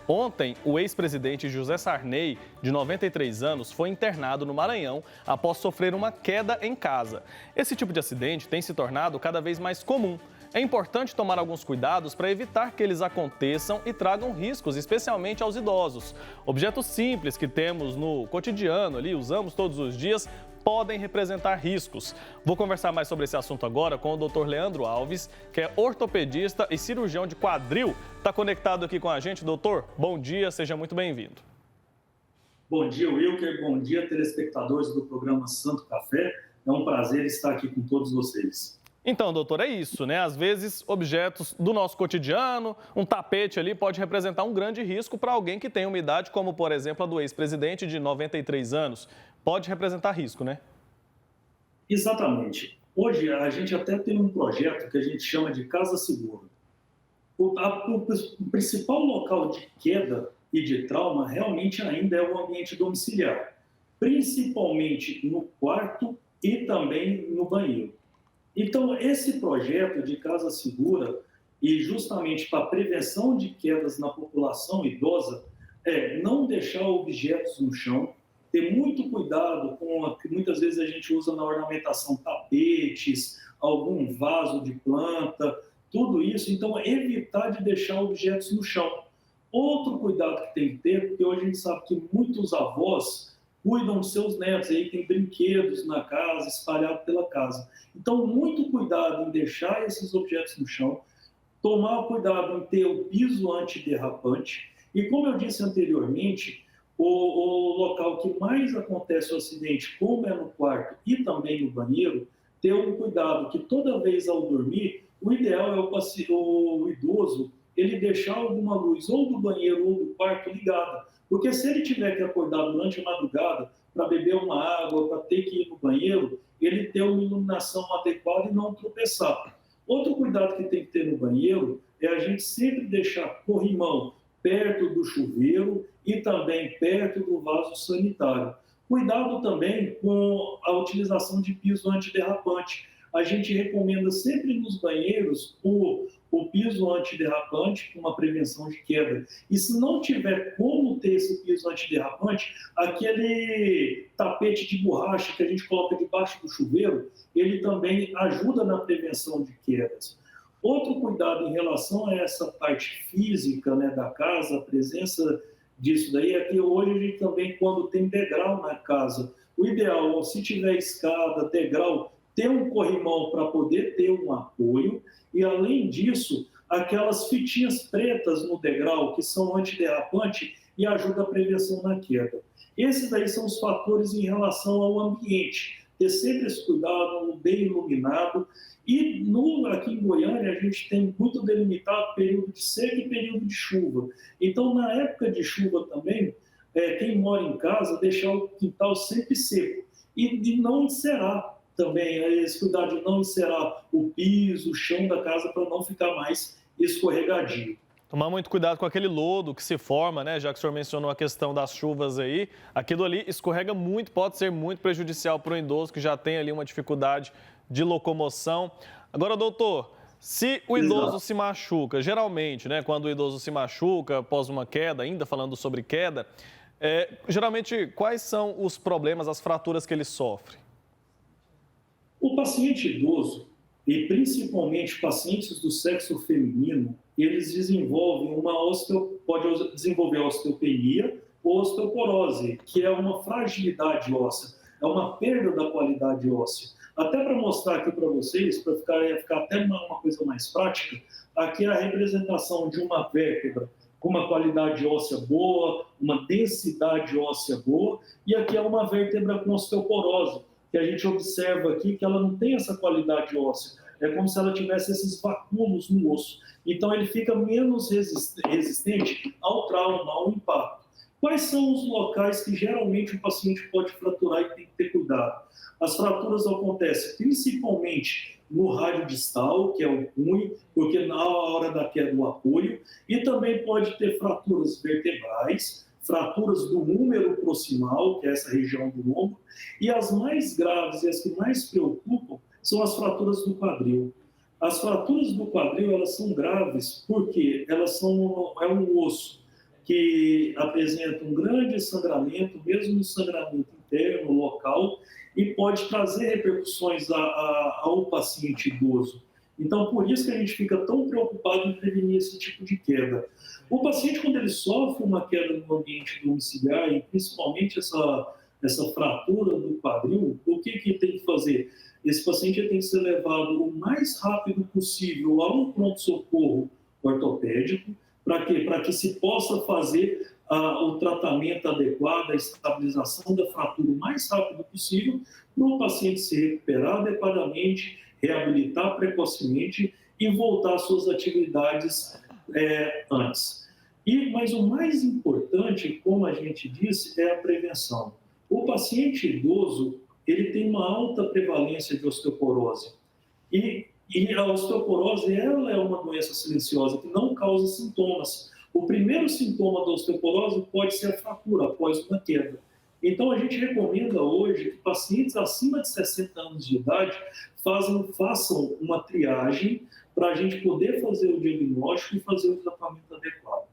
Ontem, o ex-presidente José Sarney, de 93 anos, foi internado no Maranhão após sofrer uma queda em casa. Esse tipo de acidente tem se tornado cada vez mais comum. É importante tomar alguns cuidados para evitar que eles aconteçam e tragam riscos, especialmente aos idosos. Objetos simples que temos no cotidiano ali, usamos todos os dias, podem representar riscos. Vou conversar mais sobre esse assunto agora com o Dr. Leandro Alves, que é ortopedista e cirurgião de quadril. Está conectado aqui com a gente, doutor? Bom dia, seja muito bem-vindo. Bom dia, Wilker. Bom dia, telespectadores do programa Santo Café. É um prazer estar aqui com todos vocês. Então, doutor, é isso, né? Às vezes, objetos do nosso cotidiano, um tapete ali pode representar um grande risco para alguém que tem uma idade como, por exemplo, a do ex-presidente de 93 anos. Pode representar risco, né? Exatamente. Hoje, a gente até tem um projeto que a gente chama de Casa Segura. O principal local de queda e de trauma realmente ainda é o ambiente domiciliar, principalmente no quarto e também no banheiro. Então, esse projeto de Casa Segura, e justamente para a prevenção de quedas na população idosa, é não deixar objetos no chão, ter muito cuidado com o que muitas vezes a gente usa na ornamentação, tapetes, algum vaso de planta, tudo isso. Então, evitar de deixar objetos no chão. Outro cuidado que tem que ter, porque hoje a gente sabe que muitos avós cuidam dos seus netos, aí tem brinquedos na casa, espalhados pela casa. Então, muito cuidado em deixar esses objetos no chão, tomar cuidado em ter o piso antiderrapante, e como eu disse anteriormente, o local que mais acontece o acidente, como é no quarto e também no banheiro, ter um cuidado que toda vez ao dormir, o ideal é o idoso ele deixar alguma luz ou do banheiro ou do quarto ligada. Porque se ele tiver que acordar durante a madrugada para beber uma água, para ter que ir no banheiro, ele ter uma iluminação adequada e não tropeçar. Outro cuidado que tem que ter no banheiro é a gente sempre deixar corrimão perto do chuveiro e também perto do vaso sanitário. Cuidado também com a utilização de piso antiderrapante. A gente recomenda sempre nos banheiros o piso antiderrapante com uma prevenção de queda. E se não tiver como ter esse piso antiderrapante, aquele tapete de borracha que a gente coloca debaixo do chuveiro, ele também ajuda na prevenção de quedas. Outro cuidado em relação a essa parte física, né, da casa, a presença disso daí, é que hoje a gente também, quando tem degrau na casa, o ideal, se tiver escada, degrau, ter um corrimão para poder ter um apoio e, além disso, aquelas fitinhas pretas no degrau que são antiderrapante e ajudam a prevenção na queda. Esses daí são os fatores em relação ao ambiente. Ter sempre esse cuidado, bem iluminado. E aqui em Goiânia a gente tem muito delimitado período de seca e período de chuva. Então, na época de chuva também, quem mora em casa, deixar o quintal sempre seco e não encerar também, esse cuidado de não encerar o piso, o chão da casa para não ficar mais escorregadio. Tomar muito cuidado com aquele lodo que se forma, né? Já que o senhor mencionou a questão das chuvas aí, aquilo ali escorrega muito, pode ser muito prejudicial para o idoso que já tem ali uma dificuldade de locomoção. Agora, doutor, se o idoso se machuca, geralmente, né, quando o idoso se machuca após uma queda, ainda falando sobre queda, geralmente quais são os problemas, as fraturas que ele sofre? O paciente idoso, e principalmente pacientes do sexo feminino, eles desenvolvem pode desenvolver osteopenia ou osteoporose, que é uma fragilidade óssea, é uma perda da qualidade óssea. Até para mostrar aqui para vocês, para ficar até uma coisa mais prática, aqui é a representação de uma vértebra com uma qualidade óssea boa, uma densidade óssea boa, e aqui é uma vértebra com osteoporose, que a gente observa aqui que ela não tem essa qualidade óssea. É como se ela tivesse esses vacúolos no osso. Então, ele fica menos resistente ao trauma, ao impacto. Quais são os locais que geralmente o paciente pode fraturar e tem que ter cuidado? As fraturas acontecem principalmente no rádio distal, que é o punho, porque na hora da queda do apoio, e também pode ter fraturas vertebrais, fraturas do húmero proximal, que é essa região do ombro, e as mais graves e as que mais preocupam são as fraturas do quadril. As fraturas do quadril, elas são graves porque elas é um osso que apresenta um grande sangramento, mesmo um sangramento interno, local, e pode trazer repercussões ao paciente idoso. Então, por isso que a gente fica tão preocupado em prevenir esse tipo de queda. O paciente, quando ele sofre uma queda no ambiente domiciliar, e principalmente essa fratura do quadril, o que tem que fazer? Esse paciente tem que ser levado o mais rápido possível a um pronto-socorro ortopédico. Para quê? Para que se possa fazer o tratamento adequado, a estabilização da fratura o mais rápido possível, para o paciente se recuperar adequadamente, reabilitar precocemente e voltar às suas atividades antes. Mas o mais importante, como a gente disse, é a prevenção. O paciente idoso, ele tem uma alta prevalência de osteoporose. E a osteoporose, ela é uma doença silenciosa que não causa sintomas. O primeiro sintoma da osteoporose pode ser a fratura após uma queda. Então, a gente recomenda hoje que pacientes acima de 60 anos de idade façam uma triagem para a gente poder fazer o diagnóstico e fazer o tratamento adequado.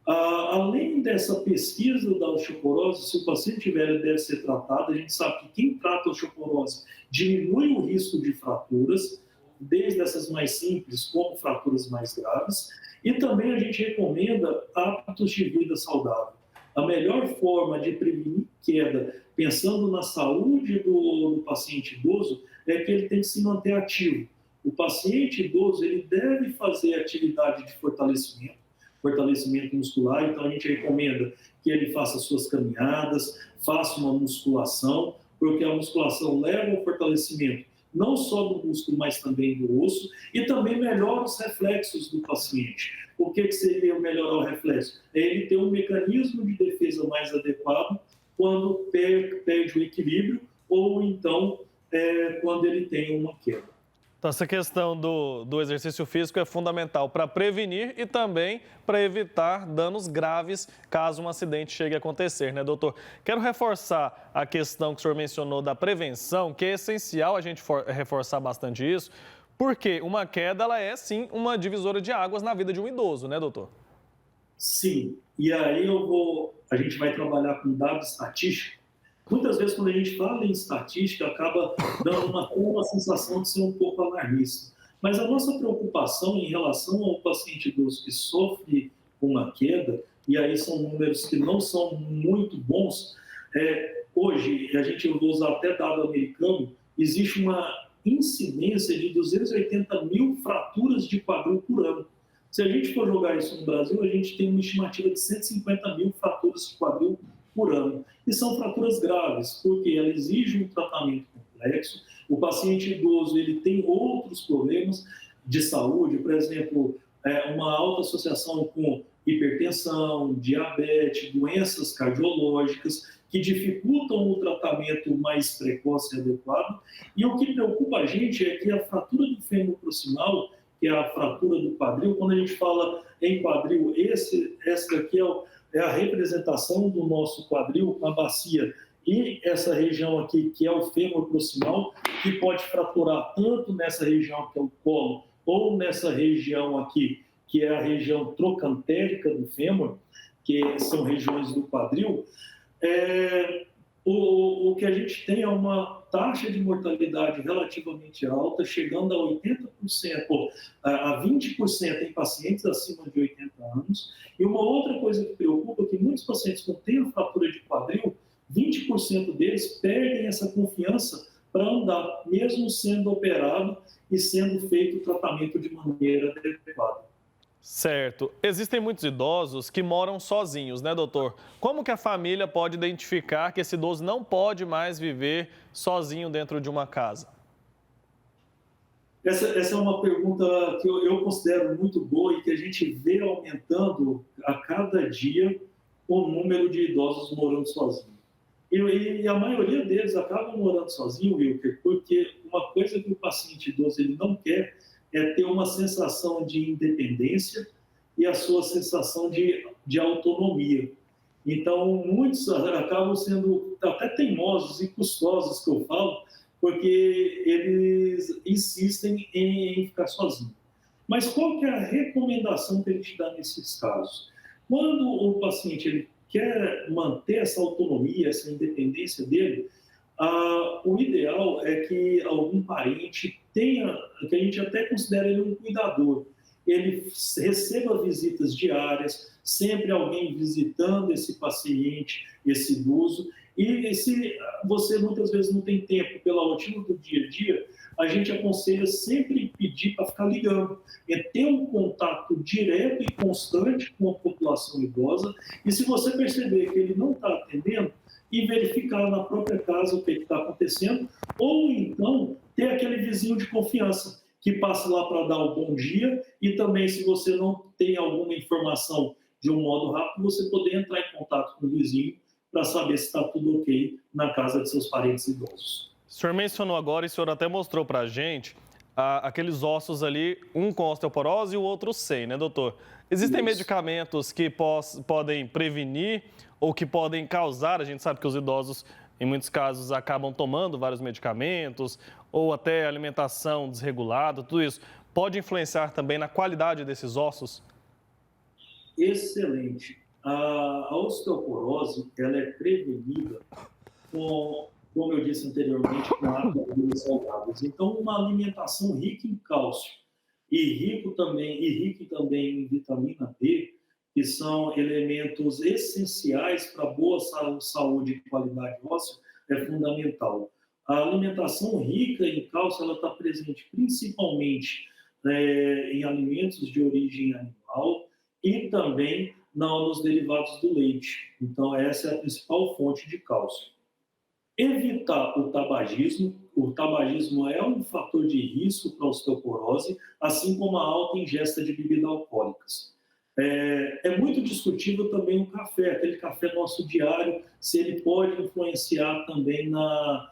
Além dessa pesquisa da osteoporose, se o paciente velho deve ser tratado, a gente sabe que quem trata a osteoporose diminui o risco de fraturas, desde essas mais simples como fraturas mais graves, e também a gente recomenda hábitos de vida saudável. A melhor forma de prevenir queda, pensando na saúde do paciente idoso, é que ele tem que se manter ativo. O paciente idoso, ele deve fazer atividade de fortalecimento muscular, então a gente recomenda que ele faça suas caminhadas, faça uma musculação, porque a musculação leva ao fortalecimento não só do músculo, mas também do osso, e também melhora os reflexos do paciente. O que seria melhorar o reflexo? É ele ter um mecanismo de defesa mais adequado quando perde o equilíbrio ou então quando ele tem uma queda. Então, essa questão do exercício físico é fundamental para prevenir e também para evitar danos graves caso um acidente chegue a acontecer, né, doutor? Quero reforçar a questão que o senhor mencionou da prevenção, que é essencial a gente reforçar bastante isso, porque uma queda, ela é, sim, uma divisora de águas na vida de um idoso, né, doutor? Sim, e aí a gente vai trabalhar com dados estatísticos. Muitas vezes, quando a gente fala em estatística, acaba dando uma sensação de ser um pouco alarmista. Mas a nossa preocupação em relação ao paciente idoso que sofre uma queda, e aí são números que não são muito bons, hoje, a gente vai usar até dado americano, existe uma incidência de 280 mil fraturas de quadril por ano. Se a gente for jogar isso no Brasil, a gente tem uma estimativa de 150 mil fraturas de quadril por ano. E são fraturas graves, porque ela exige um tratamento complexo. O paciente idoso ele tem outros problemas de saúde, por exemplo, uma alta associação com hipertensão, diabetes, doenças cardiológicas, que dificultam o tratamento mais precoce e adequado. E o que preocupa a gente é que a fratura do fêmur proximal, que é a fratura do quadril, quando a gente fala em quadril, essa aqui é a representação do nosso quadril, a bacia, e essa região aqui, que é o fêmur proximal, que pode fraturar tanto nessa região, que é o colo, ou nessa região aqui, que é a região trocantérica do fêmur, que são regiões do quadril. O que a gente tem é uma taxa de mortalidade relativamente alta, chegando a 80%, a 20% em pacientes acima de 80 anos. E uma outra coisa que preocupa é que muitos pacientes que têm a fratura de quadril, 20% deles perdem essa confiança para andar, mesmo sendo operado e sendo feito o tratamento de maneira adequada. Certo. Existem muitos idosos que moram sozinhos, né, doutor? Como que a família pode identificar que esse idoso não pode mais viver sozinho dentro de uma casa? Essa é uma pergunta que eu considero muito boa e que a gente vê aumentando a cada dia o número de idosos morando sozinhos. E a maioria deles acabam morando sozinho, Wilker, porque uma coisa que o paciente idoso ele não quer é ter uma sensação de independência e a sua sensação de autonomia. Então, muitos acabam sendo até teimosos e custosos, que eu falo, porque eles insistem em ficar sozinhos. Mas qual que é a recomendação que a gente dá nesses casos? Quando o paciente ele quer manter essa autonomia, essa independência dele, o ideal é que algum parente tenha, que a gente até considera ele um cuidador, ele receba visitas diárias, sempre alguém visitando esse paciente, esse idoso, e se você muitas vezes não tem tempo pela rotina do dia a dia, a gente aconselha sempre pedir para ficar ligando, é ter um contato direto e constante com a população idosa, e se você perceber que ele não está atendendo, e verificar na própria casa o que está acontecendo, ou então ter aquele vizinho de confiança que passe lá para dar o bom dia, e também, se você não tem alguma informação de um modo rápido, você poder entrar em contato com o vizinho para saber se está tudo ok na casa de seus parentes idosos. O senhor mencionou agora, e o senhor até mostrou para a gente, aqueles ossos ali, um com osteoporose e o outro sem, né, doutor? Existem medicamentos que podem prevenir ou que podem causar, a gente sabe que os idosos, em muitos casos, acabam tomando vários medicamentos, ou até alimentação desregulada, tudo isso pode influenciar também na qualidade desses ossos? Excelente. A osteoporose, ela é prevenida com, como eu disse anteriormente, com hábitos saudáveis. Então, uma alimentação rica em cálcio e rica também em vitamina D, que são elementos essenciais para boa saúde e qualidade óssea, é fundamental. A alimentação rica em cálcio, ela está presente principalmente em alimentos de origem animal e também nos derivados do leite. Então, essa é a principal fonte de cálcio. Evitar o tabagismo. O tabagismo é um fator de risco para a osteoporose, assim como a alta ingesta de bebidas alcoólicas. É muito discutível também o café, aquele café nosso diário, se ele pode influenciar também na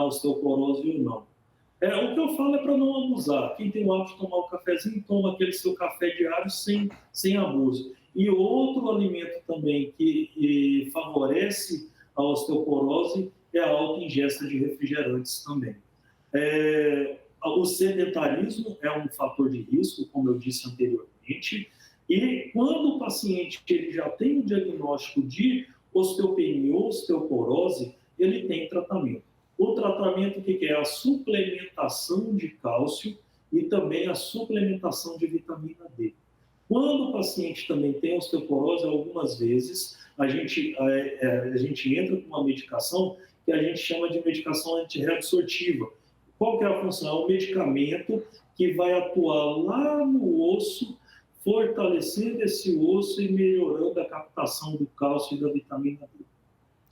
osteoporose ou não. O que eu falo é para não abusar. Quem tem o hábito de tomar o cafezinho, toma aquele seu café diário sem abuso. E outro alimento também que favorece a osteoporose é a alta ingesta de refrigerantes também. O sedentarismo é um fator de risco, como eu disse anteriormente, e quando o paciente ele já tem o diagnóstico de osteopenia ou osteoporose, ele tem tratamento. O tratamento, o que é? A suplementação de cálcio e também a suplementação de vitamina D. Quando o paciente também tem osteoporose, algumas vezes a gente entra com uma medicação que a gente chama de medicação antirreabsortiva. Qual que é a função? É um medicamento que vai atuar lá no osso, fortalecendo esse osso e melhorando a captação do cálcio e da vitamina D.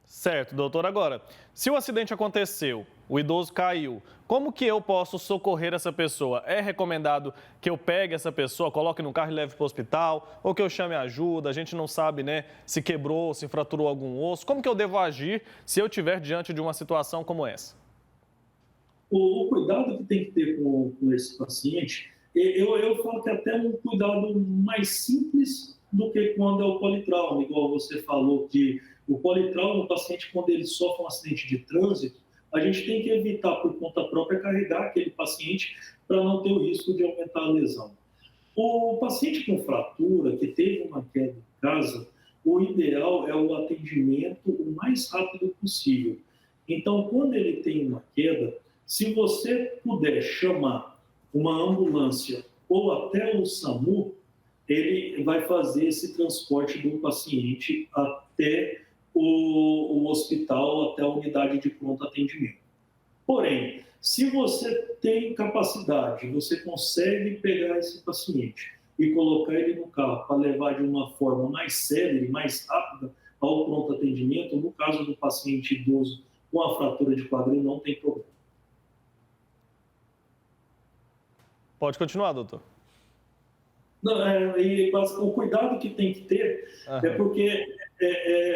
Certo, doutor. Agora, se o acidente aconteceu, o idoso caiu, como que eu posso socorrer essa pessoa? É recomendado que eu pegue essa pessoa, coloque no carro e leve para o hospital, ou que eu chame ajuda? A gente não sabe, né, se quebrou, se fraturou algum osso. Como que eu devo agir se eu estiver diante de uma situação como essa? O cuidado que tem que ter com esse paciente, eu falo que é até um cuidado mais simples do que quando é o politrauma, igual você falou, que o politrauma, o paciente, quando ele sofre um acidente de trânsito, a gente tem que evitar, por conta própria, carregar aquele paciente para não ter o risco de aumentar a lesão. O paciente com fratura, que teve uma queda em casa, o ideal é o atendimento o mais rápido possível. Então, quando ele tem uma queda, se você puder chamar uma ambulância ou até o SAMU, ele vai fazer esse transporte do paciente até o hospital, até a unidade de pronto atendimento. Porém, se você tem capacidade, você consegue pegar esse paciente e colocar ele no carro para levar de uma forma mais célere, mais rápida ao pronto atendimento, no caso do paciente idoso com a fratura de quadril, não tem problema. Pode continuar, doutor. Não, o cuidado que tem que ter é porque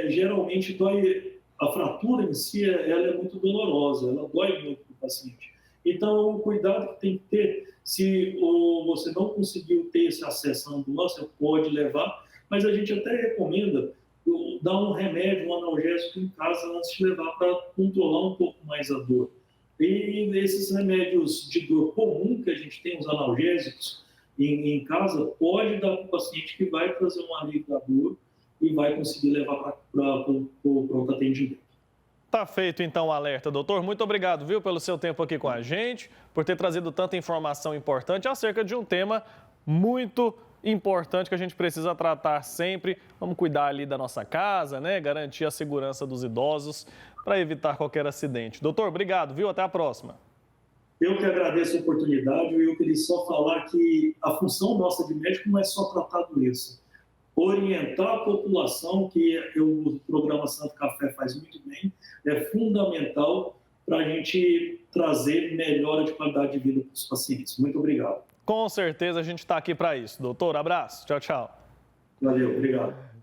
geralmente dói, a fratura em si ela é muito dolorosa, ela dói muito para o paciente. Então, o cuidado que tem que ter, se você não conseguiu ter esse acesso à ambulância, pode levar, mas a gente até recomenda dar um remédio, um analgésico em casa antes de levar para controlar um pouco mais a dor. E esses remédios de dor comum que a gente tem, os analgésicos, em casa, pode dar para o paciente que vai trazer um alívio da dor e vai conseguir levar para o pronto atendimento. Tá feito então o alerta, doutor. Muito obrigado, viu, pelo seu tempo aqui com a gente, por ter trazido tanta informação importante acerca de um tema muito importante que a gente precisa tratar sempre. Vamos cuidar ali da nossa casa, né? Garantir a segurança dos idosos para evitar qualquer acidente. Doutor, obrigado, viu? Até a próxima. Eu que agradeço a oportunidade e eu queria só falar que a função nossa de médico não é só tratar a doença. Orientar a população, que o programa Santo Café faz muito bem, é fundamental para a gente trazer melhora de qualidade de vida para os pacientes. Muito obrigado. Com certeza a gente está aqui para isso. Doutor, abraço. Tchau, tchau. Valeu, obrigado.